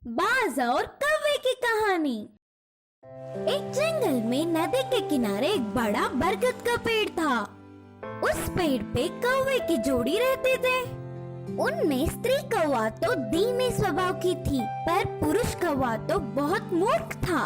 बाज और कौवे की कहानी। एक जंगल में नदी के किनारे एक बड़ा बरगद का पेड़ था। उस पेड़ पे कौवे की जोड़ी रहते थे। उनमें स्त्री कौवा तो धीमे स्वभाव की थी, पर पुरुष कौवा तो बहुत मूर्ख था।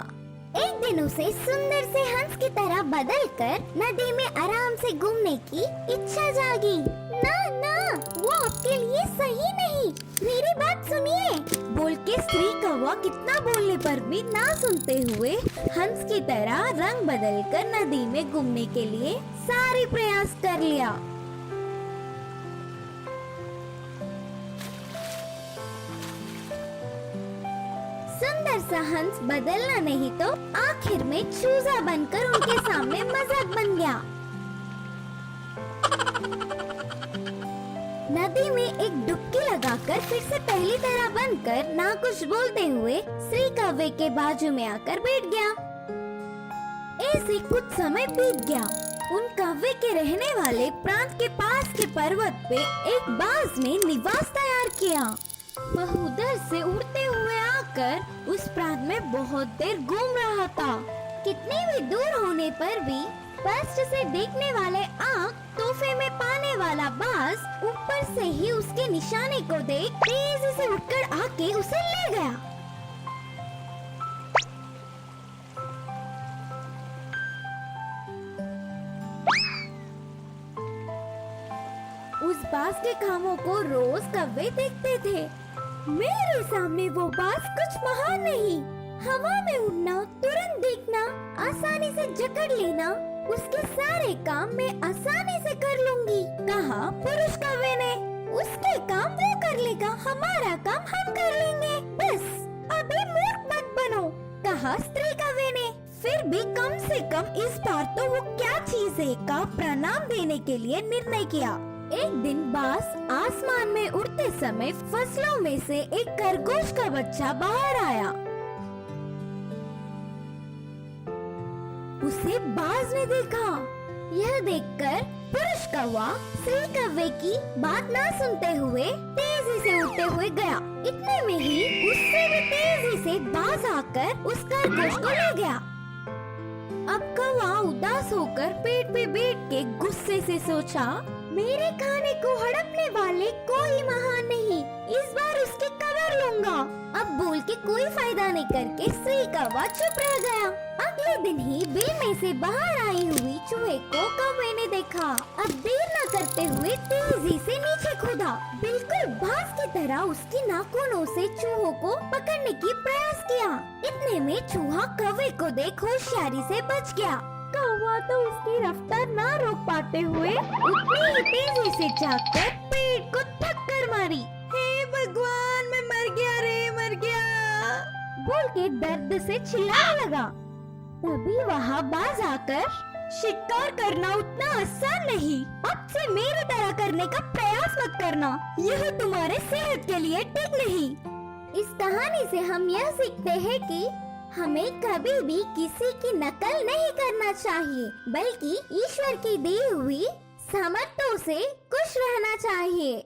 एक दिन उसे सुंदर से हंस की तरह बदलकर नदी में आराम से घूमने की इच्छा जागी। ना ना, वो आपके लिए सही नहीं, मेरी बात सुनिए, बोल के स्त्री कौवा कितना बोलने पर भी ना सुनते हुए हंस की तरह रंग बदलकर नदी में घूमने के लिए सारे प्रयास कर लिया। सुंदर सा हंस बदलना नहीं तो आखिर में चूजा बनकर उनके सामने मजाक बन गया। नदी में एक डुबकी लगाकर फिर से पहली तरह बनकर ना कुछ बोलते हुए श्री कौवे के बाजू में आकर बैठ गया। ऐसे कुछ समय बीत गया। उन कौवे के रहने वाले प्रांत के पास के पर्वत पे एक बाज ने निवास तैयार किया। वह उधर से उड़ते हुए आकर उस प्रांत में बहुत देर घूम रहा था। कितने भी दूर होने पर भी स्पष्ट से देखने वाले आँख तोहफे में पाने वाला बाज ऊपर से ही उसके निशाने को देख तेजी से उठकर आके उसे ले गया। उस बाज के कामों को रोज कौवे देखते थे। मेरे सामने वो बाज कुछ महान नहीं, हवा में उड़ना, तुरंत देखना, आसानी से जकड़ लेना, उसके सारे काम मैं आसानी से कर लूंगी, कहा पुरुष कौवे ने। उसके काम वो कर लेगा, हमारा काम हम कर लेंगे, बस अभी मूर्ख मत बनो, कहा स्त्री कौवे ने। फिर भी कम से कम इस बार तो वो क्या चीज है का प्रणाम देने के लिए निर्णय किया। एक दिन बाज आसमान में उड़ते समय फसलों में से एक खरगोश का बच्चा बाहर आया। उसे बाज ने देखा। यह देखकर पुरुष कौवा स्त्री कौवे की बात ना सुनते हुए तेजी से उड़ते हुए गया। इतने में ही उससे भी तेजी से बाज आकर उस खरगोश को ले गया। अब कौवा उदास होकर पेड़ पे बैठ के गुस्से से सोचा, मेरे खाने को हड़पने वाले कोई महान नहीं, इस बार उसकी खबर लूंगा। अब बोल के कोई फायदा नहीं करके स्त्री कौवा चुप रह गया। अगले दिन ही बिल में से बाहर आई हुई चूहे को कौवे ने देखा। अब देर न करते हुए तेजी से नीचे कूदा। बिल्कुल बाज की तरह उसकी नाखूनों से चूहों को पकड़ने की प्रयास किया। इतने में चूहा कौवे को देख होशियारी से बच गया। कौवा तो उसकी रफ्तार ना रोक पाते हुए उतनी ही तेजी से जाकर पेड़ को टक्कर मारी। हे भगवान, मैं मर गया रे, मर गया, बोल के दर्द से चिल्लाने लगा। तभी वहाँ बाज आकर, शिकार करना उतना आसान नहीं, अब से मेरी तरह करने का प्रयास मत करना, यह तुम्हारे सेहत के लिए ठीक नहीं। इस कहानी से हम यह सीखते हैं कि हमें कभी भी किसी की नकल नहीं करना चाहिए, बल्कि ईश्वर की दी हुई सामर्थ्यों से खुश रहना चाहिए।